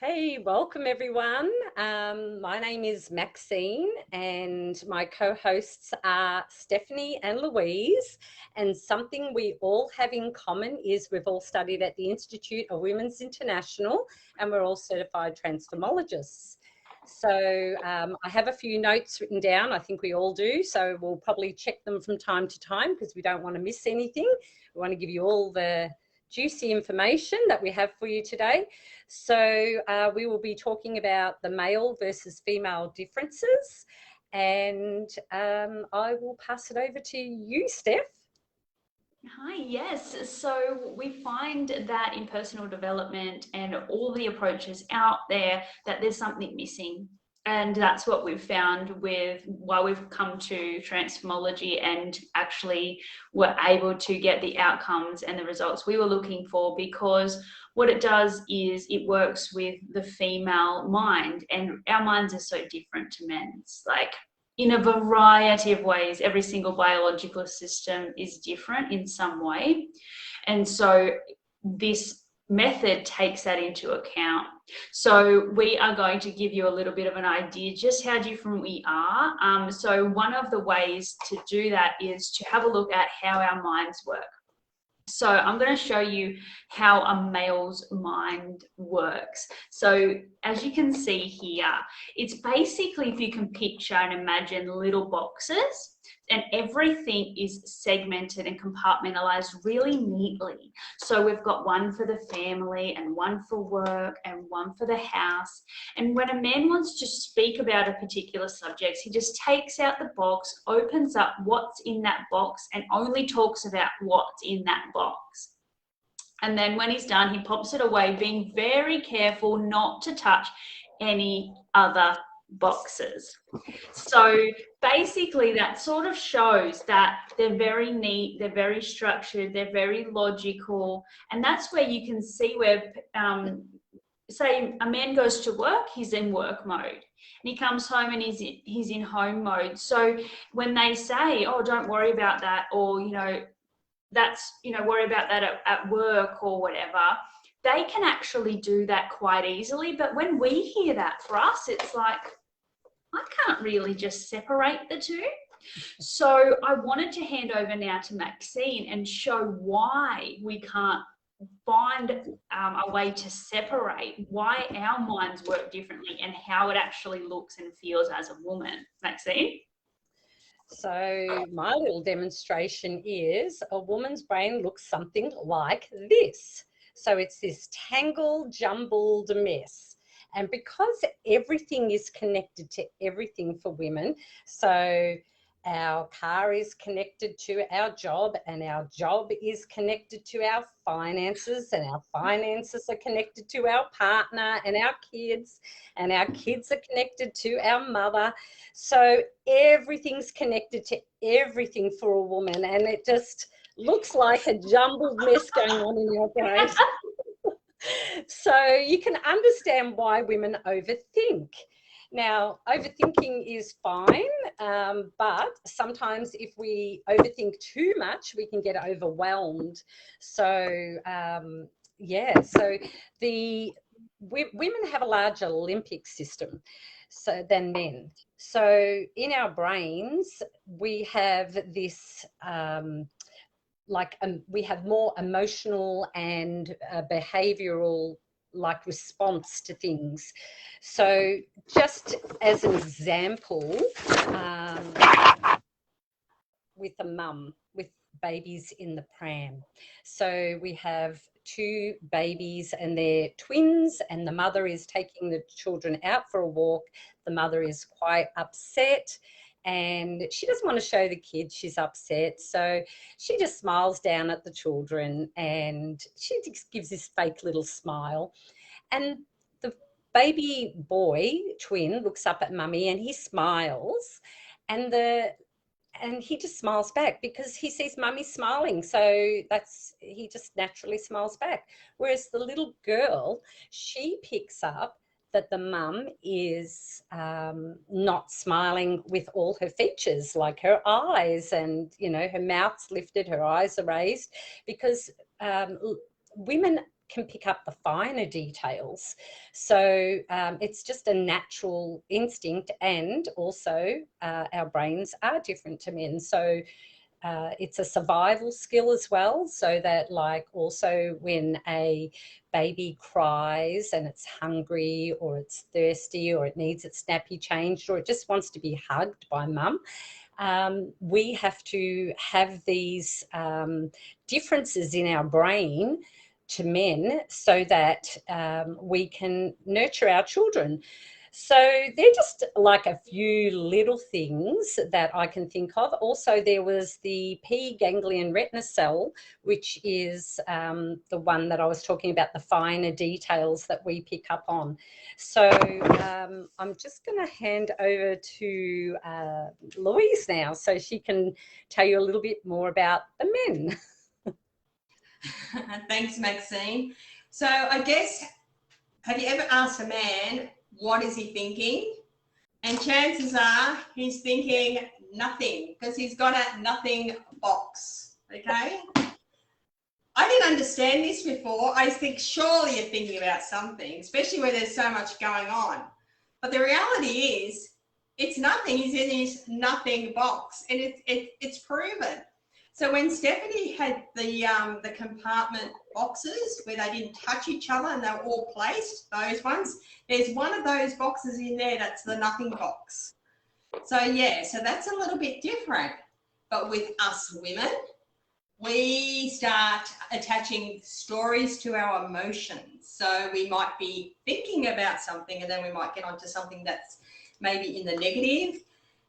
Hey, welcome everyone. My name is Maxine and my co-hosts are Stephanie and Louise. And something we all have in common is we've all studied at the Institute of Women's International and we're all certified transformologists. So I have a few notes written down. I think we all do. So we'll probably check them from time to time because we don't want to miss anything. We want to give you all the juicy information that we have for you today. So we will be talking about the male versus female differences, and I will pass it over to you, Steph. Hi, yes. So we find that in personal development and all the approaches out there that there's something missing. And that's what we've found with why we've come to Transformology and actually were able to get the outcomes and the results we were looking for, because what it does is it works with the female mind, and our minds are so different to men's. Like, in a variety of ways, every single biological system is different in some way. And so this method takes that into account. So we are going to give you a little bit of an idea just how different we are. So one of the ways to do that is to have a look at how our minds work. So I'm going to show you how a male's mind works. So as you can see here, it's basically, if you can picture and imagine little boxes, and everything is segmented and compartmentalized really neatly. So we've got one for the family and one for work and one for the house. And when a man wants to speak about a particular subject, he just takes out the box, opens up what's in that box, and only talks about what's in that box. And then when he's done, he pops it away, being very careful not to touch any other boxes. So basically that sort of shows that they're very neat, they're very structured, they're very logical. And that's where you can see where, say a man goes to work, he's in work mode. And he comes home and he's in home mode. So when they say, oh, don't worry about that, or, that's, worry about that at work or whatever, they can actually do that quite easily. But when we hear that, for us, it's like, I can't really just separate the two. So I wanted to hand over now to Maxine and show why we can't find a way to separate, why our minds work differently and how it actually looks and feels as a woman. Maxine? So my little demonstration is a woman's brain looks something like this. So it's this tangled, jumbled mess. And because everything is connected to everything for women, so our car is connected to our job, and our job is connected to our finances, and our finances are connected to our partner and our kids are connected to our mother. So everything's connected to everything for a woman, and it just looks like a jumbled mess going on in your brain. So you can understand why women overthink. Now, overthinking is fine, but sometimes if we overthink too much, we can get overwhelmed. So, so women have a larger limbic system than men. So in our brains, we have this we have more emotional and behavioral response to things. So just as an example, with a mum with babies in the pram. So we have two babies and they're twins, and the mother is taking the children out for a walk. The mother is quite upset and she doesn't want to show the kids she's upset. So she just smiles down at the children and she just gives this fake little smile. And the baby boy twin looks up at mummy and he smiles, and he just smiles back because he sees mummy smiling. So he just naturally smiles back. Whereas the little girl, she picks up that the mum is not smiling with all her features, like her eyes and, her mouth's lifted, her eyes are raised, because women can pick up the finer details. So it's just a natural instinct, and also our brains are different to men. So it's a survival skill as well, so that like also when a baby cries and it's hungry or it's thirsty or it needs its nappy changed or it just wants to be hugged by mum, we have to have these differences in our brain to men so that we can nurture our children. So they're just like a few little things that I can think of. Also, there was the P ganglion retina cell, which is the one that I was talking about, the finer details that we pick up on. So I'm just going to hand over to Louise now so she can tell you a little bit more about the men. Thanks, Maxine. So I guess, have you ever asked a man, what is he thinking? And chances are he's thinking nothing, because he's got a nothing box, okay? I didn't understand this before. I think surely you're thinking about something, especially where there's so much going on. But the reality is it's nothing. He's in his nothing box, and it's proven. So when Stephanie had the compartment boxes where they didn't touch each other and they were all placed, those ones, there's one of those boxes in there that's the nothing box. So yeah, so that's a little bit different. But with us women, we start attaching stories to our emotions. So we might be thinking about something and then we might get onto something that's maybe in the negative.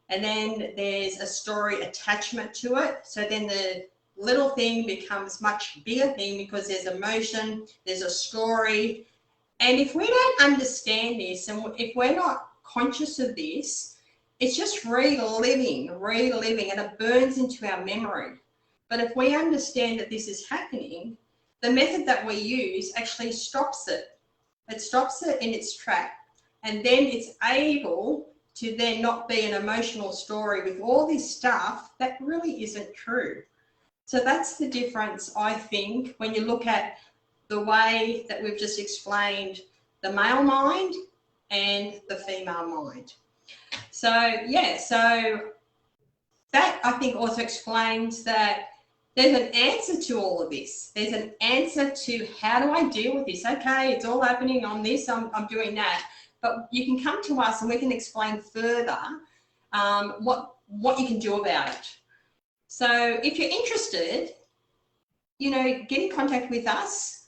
And then there's a story attachment to it. So then the little thing becomes much bigger thing because there's emotion, there's a story. And if we don't understand this and if we're not conscious of this, it's just reliving, and it burns into our memory. But if we understand that this is happening, the method that we use actually stops it. It stops it in its track. And then it's able to then not be an emotional story with all this stuff that really isn't true. So that's the difference, I think, when you look at the way that we've just explained the male mind and the female mind. So, yeah, so that I think also explains that there's an answer to all of this. There's an answer to how do I deal with this? Okay, it's all happening on this, I'm doing that. But you can come to us and we can explain further what you can do about it. So if you're interested, get in contact with us.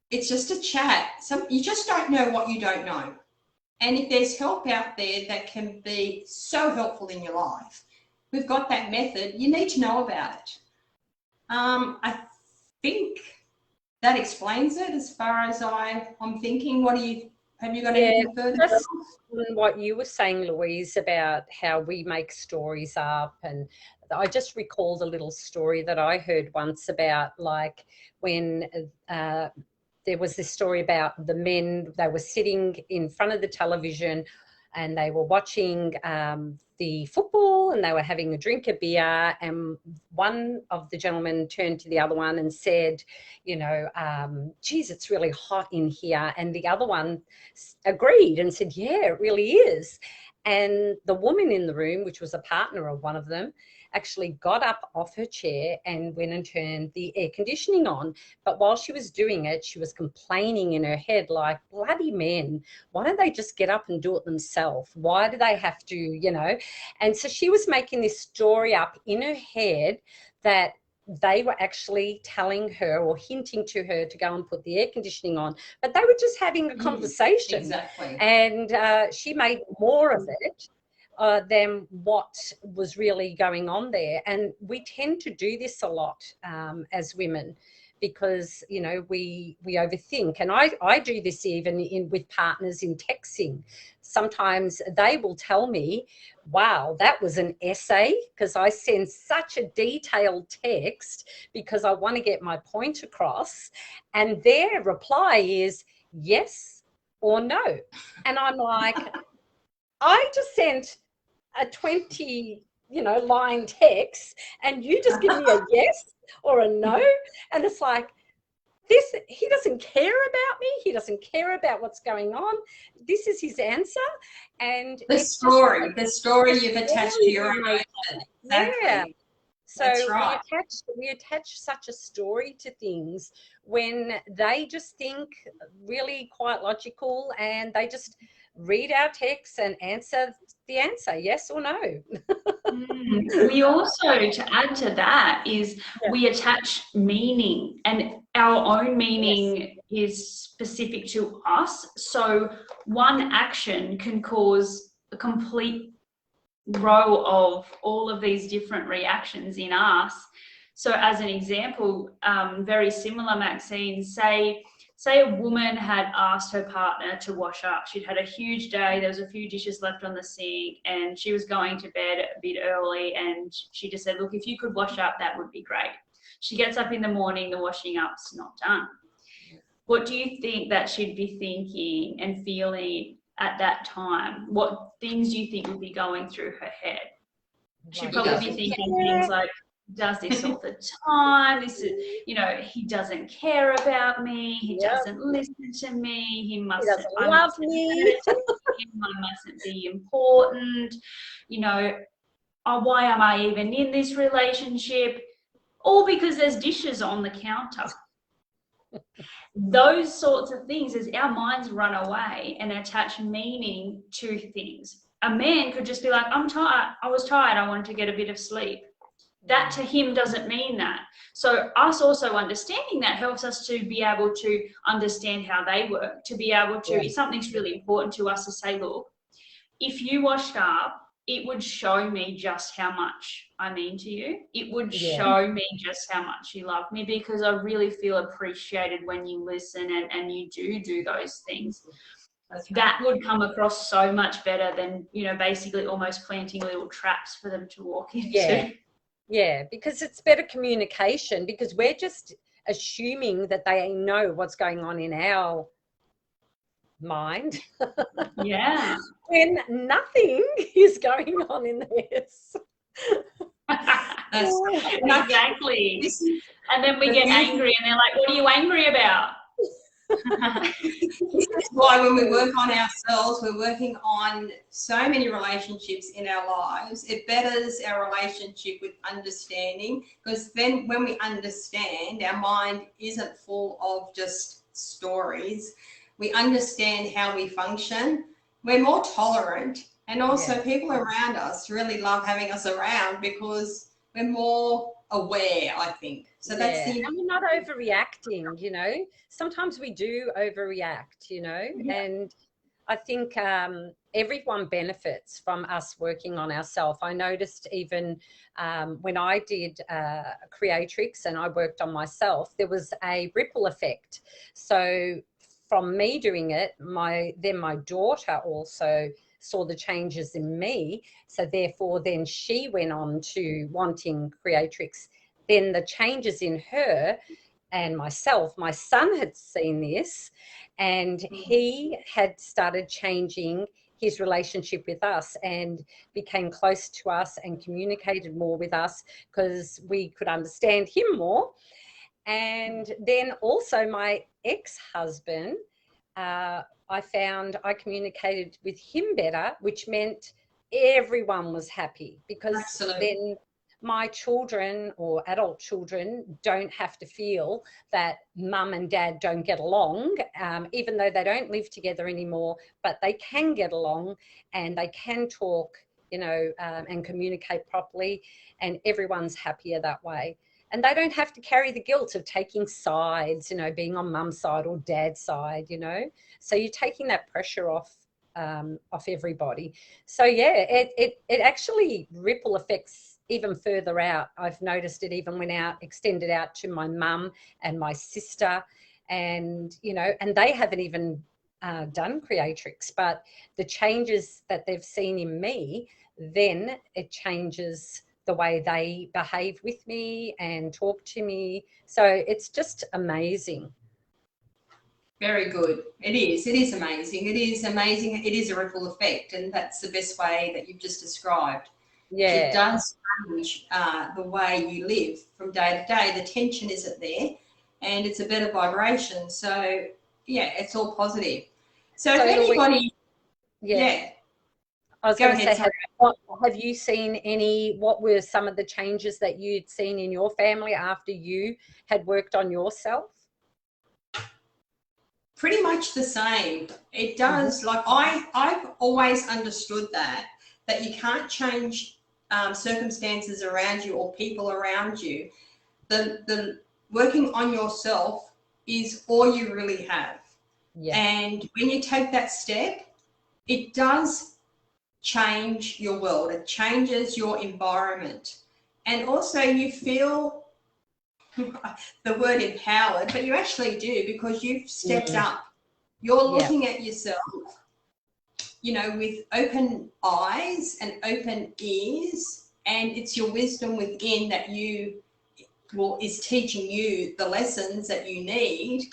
It's just a chat. You just don't know what you don't know. And if there's help out there that can be so helpful in your life, we've got that method. You need to know about it. I think that explains it as far as I'm thinking. Have you got anything further? Just what you were saying, Louise, about how we make stories up, and I just recalled a little story that I heard once about, like when there was this story about the men. They were sitting in front of the television and they were watching the football and they were having a drink of beer, and one of the gentlemen turned to the other one and said, geez, it's really hot in here. And the other one agreed and said, yeah, it really is. And the woman in the room, which was a partner of one of them, actually got up off her chair and went and turned the air conditioning on. But while she was doing it, she was complaining in her head, like, bloody men, why don't they just get up and do it themselves? Why do they have to, And so she was making this story up in her head that they were actually telling her or hinting to her to go and put the air conditioning on, but they were just having a conversation. Exactly. And she made more of it than what was really going on there. And we tend to do this a lot as women, because we overthink. And I do this even with partners in texting. Sometimes they will tell me, wow, that was an essay, because I send such a detailed text because I want to get my point across, and their reply is yes or no. And I'm like, I just sent a 20 line text and you just give me a yes or a no, and it's like, he doesn't care about me. He doesn't care about what's going on. This is his answer. And the it's story, just, the story you've attached to your emotion. emotion. Exactly. Yeah. So That's right. we attach such a story to things when they just think really quite logical, and they just read our text and answer the answer, yes or no. We also, to add to that, is we attach meaning, and our own meaning is specific to us. So one action can cause a complete row of all of these different reactions in us. So as an example, very similar, Maxine, say a woman had asked her partner to wash up. She'd had a huge day, there was a few dishes left on the sink, and she was going to bed a bit early, and she just said, look, if you could wash up, that would be great. She gets up in the morning, the washing up's not done. What do you think that she'd be thinking and feeling at that time? What things do you think would be going through her head? She'd probably be thinking things like, does this all the time? This is, you know, he doesn't care about me. He doesn't listen to me. He doesn't love me. I mustn't be important. You know, oh, why am I even in this relationship? All because there's dishes on the counter. Those sorts of things, as our minds run away and attach meaning to things. A man could just be like, I'm tired. I was tired. I wanted to get a bit of sleep. That to him doesn't mean that. So us also understanding that helps us to be able to understand how they work, to be able to, if something's really important to us, to say, look, if you washed up, it would show me just how much I mean to you. It would show me just how much you love me, because I really feel appreciated when you listen and you do those things. That would come across so much better than, you know, basically almost planting little traps for them to walk into. Yeah, because it's better communication, because we're just assuming that they know what's going on in our mind. When nothing is going on in theirs. Exactly. And then we get angry and they're like, what are you angry about? This is why when we work on ourselves, we're working on so many relationships in our lives. It betters our relationship with understanding, because then when we understand, our mind isn't full of just stories. We understand how we function. We're more tolerant, and also people around us really love having us around because we're more aware, I think. So that's and we're not overreacting, you know. Sometimes we do overreact, you know, and I think everyone benefits from us working on ourselves. I noticed even when I did Creatrix and I worked on myself, there was a ripple effect. So from me doing it, then my daughter also saw the changes in me. So therefore, then she went on to wanting Creatrix. Then the changes in her and myself, my son had seen this, and he had started changing his relationship with us and became close to us and communicated more with us because we could understand him more. And then also my ex-husband, I found I communicated with him better, which meant everyone was happy, because then my children or adult children don't have to feel that mum and dad don't get along, even though they don't live together anymore, but they can get along and they can talk, you know, and communicate properly, and everyone's happier that way. And they don't have to carry the guilt of taking sides, you know, being on mum's side or dad's side, you know. So you're taking that pressure off everybody. So yeah, it actually ripple effects even further out. I've noticed it even went out, extended out to my mum and my sister, and you know, and they haven't even done Creatrix, but the changes that they've seen in me, then it changes the way they behave with me and talk to me. So it's just amazing. Very good. It is amazing. It is amazing. It is a ripple effect, and that's the best way that you've just described. It does change the way you live from day to day. The tension isn't there. and it's a better vibration. So yeah, it's all positive. So if So anybody, yeah. I was Go going to ahead, say, have you seen what were some of the changes that you'd seen in your family after you had worked on yourself? pretty much the same. It does. Like I've always understood that you can't change circumstances around you or people around you. The working on yourself is all you really have. Yeah. And when you take that step, it does change your world. It changes your environment. And also you feel the word empowered, but you actually do, because you've stepped up. You're looking at yourself, you know, with open eyes and open ears, and it's your wisdom within that is teaching you the lessons that you need.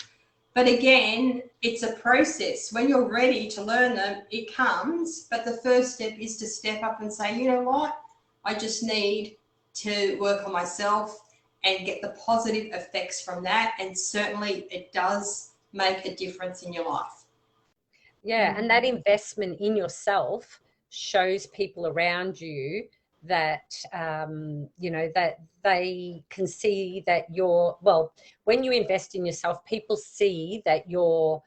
But again, it's a process. When you're ready to learn them, it comes. But the first step is to step up and say, you know what? I just need to work on myself and get the positive effects from that. And certainly it does make a difference in your life. Yeah, and that investment in yourself shows people around you that, you know, that they can see that when you invest in yourself, people see that you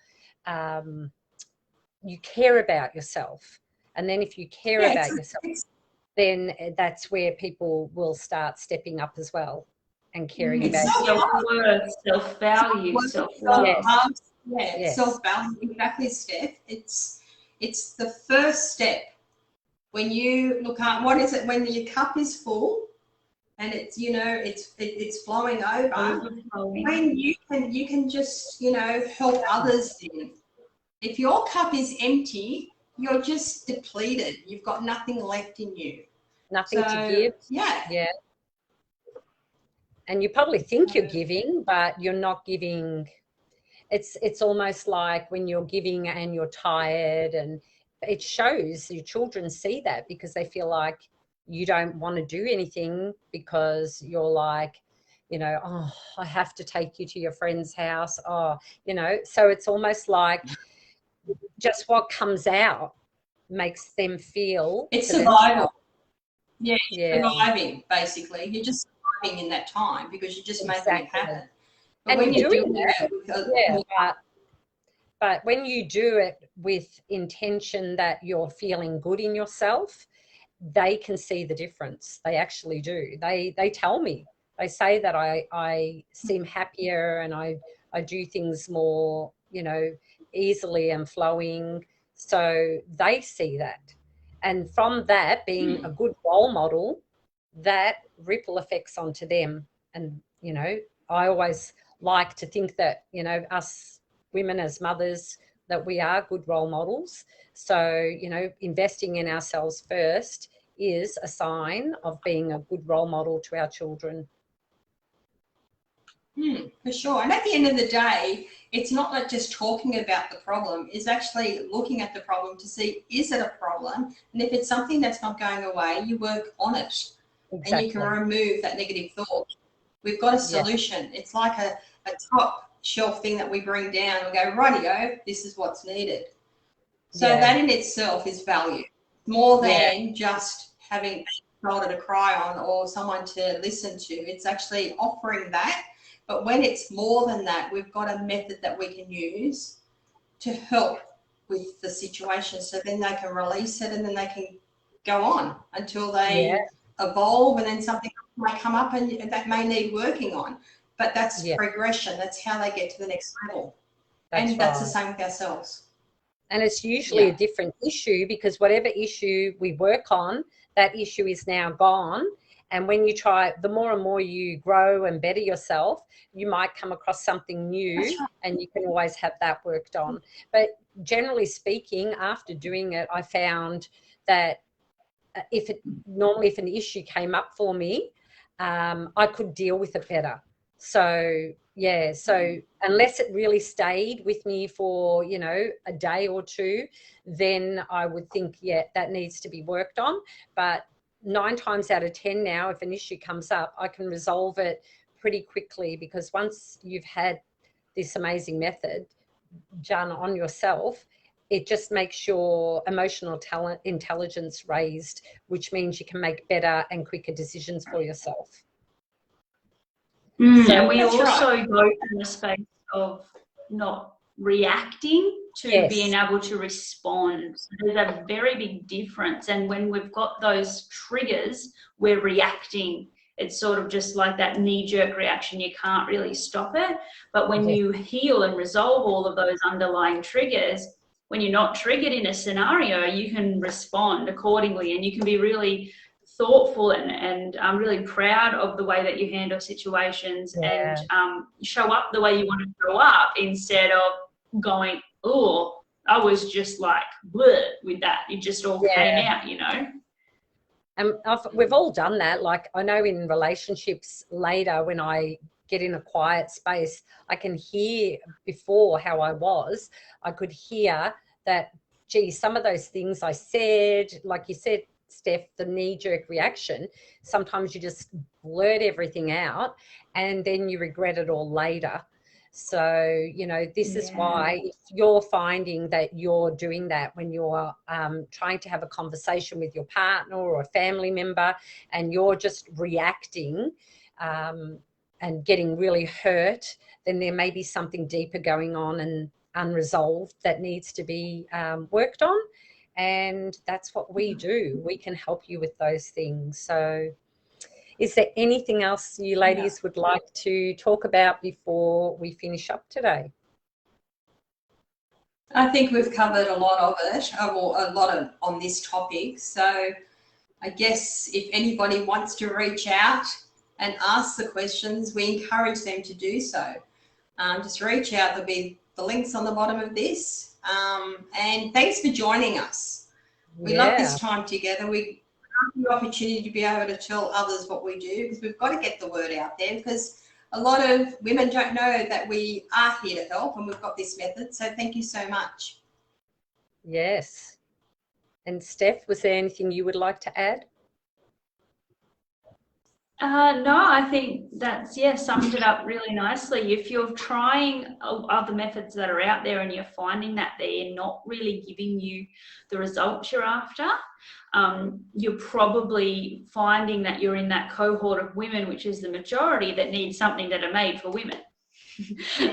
care about yourself. And then if you care about yourself, then that's where people will start stepping up as well and caring about self-worth, self-value, self-love. Self-value, exactly, Steph. It's the first step. When you look at what is it when your cup is full and it's, you know, it's flowing over. When you can just, you know, help others. Then if your cup is empty, you're just depleted. You've got nothing left in you. Nothing to give. Yeah. And you probably think you're giving, but you're not giving. It's almost like when you're giving and you're tired, and it shows. Your children see that because they feel like you don't want to do anything because you're like, you know, oh, I have to take you to your friend's house. Oh, you know, so it's almost like just what comes out makes them feel. It's survival. Yeah, surviving, basically. You're just surviving in that time because you're just making it happen. But and when you're you doing that, but when you do it with intention that you're feeling good in yourself, they can see the difference. They actually do. They tell me. They say that I seem happier and I do things more, you know, easily and flowing. So they see that. And from that, being a good role model, that ripple effects onto them. And, you know, I always like to think that, you know, us women as mothers, that we are good role models. So, you know, investing in ourselves first is a sign of being a good role model to our children. For sure. And at the end of the day, it's not like just talking about the problem, it's actually looking at the problem to see, is it a problem? And if it's something that's not going away, you work on it. Exactly. And you can remove that negative thought. We've got a solution. It's like a top shelf thing that we bring down and go, rightio, this is what's needed. So that in itself is value, more than just having a shoulder to cry on or someone to listen to. It's actually offering that. But when it's more than that, we've got a method that we can use to help with the situation. So then they can release it and then they can go on until they evolve, and then something might come up and that may need working on. But that's progression. That's how they get to the next level. That's the same with ourselves. And it's usually a different issue, because whatever issue we work on, that issue is now gone. And when you try, the more and more you grow and better yourself, you might come across something new, and you can always have that worked on. But generally speaking, after doing it, I found that if an issue came up for me, I could deal with it better. So unless it really stayed with me for, you know, a day or two, then I would think, that needs to be worked on. But 9 times out of 10 now, if an issue comes up, I can resolve it pretty quickly, because once you've had this amazing method done on yourself, it just makes your emotional intelligence raised, which means you can make better and quicker decisions for yourself. So, and we That's also right. go from the space of not reacting to Yes. being able to respond. So there's a very big difference. And when we've got those triggers, we're reacting. It's sort of just like that knee-jerk reaction. You can't really stop it. But when you heal and resolve all of those underlying triggers, when you're not triggered in a scenario, you can respond accordingly, and you can be really thoughtful and I'm really proud of the way that you handle situations and show up the way you want to show up, instead of going, oh, I was just like bleh with that. It just all came out, you know. And we've all done that. Like, I know in relationships later, when I get in a quiet space, I can hear before how I was. I could hear that, gee, some of those things I said, like you said, Steph, the knee-jerk reaction, sometimes you just blurt everything out and then you regret it all later. So, you know, this is why, if you're finding that you're doing that when you're trying to have a conversation with your partner or a family member and you're just reacting and getting really hurt, then there may be something deeper going on and unresolved that needs to be worked on. And that's what we do. We can help you with those things. So is there anything else you ladies would like to talk about before we finish up today? I think we've covered a lot of it, or a lot of on this topic. So I guess if anybody wants to reach out and ask the questions, we encourage them to do so. Just reach out. There'll be the links on the bottom of this. And thanks for joining us. We love this time together. We love the opportunity to be able to tell others what we do, because we've got to get the word out there, because a lot of women don't know that we are here to help and we've got this method. So thank you so much. Yes. And Steph, was there anything you would like to add? No, I think that's, summed it up really nicely. If you're trying other methods that are out there and you're finding that they're not really giving you the results you're after, you're probably finding that you're in that cohort of women, which is the majority, that need something that are made for women.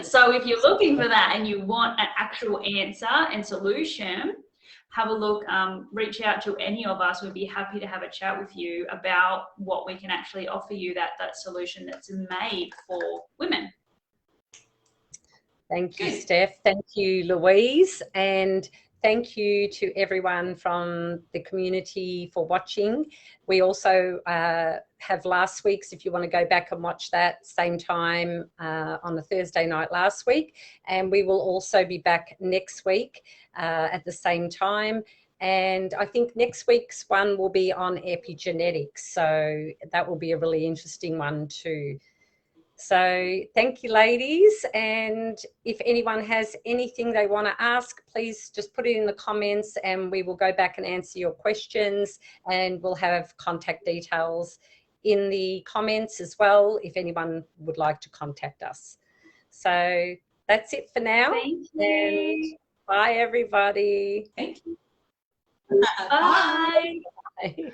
So if you're looking for that and you want an actual answer and solution, have a look, reach out to any of us. We'd be happy to have a chat with you about what we can actually offer you, that solution that's made for women. Thank you, Steph. Thank you, Louise. And thank you to everyone from the community for watching. We also have last week's, if you want to go back and watch that, same time on the Thursday night last week. And we will also be back next week at the same time. And I think next week's one will be on epigenetics. So that will be a really interesting one too. So thank you, ladies. And if anyone has anything they want to ask, please just put it in the comments and we will go back and answer your questions, and we'll have contact details in the comments as well if anyone would like to contact us. So that's it for now. Thank you. And bye, everybody. Thank you. Bye. Bye.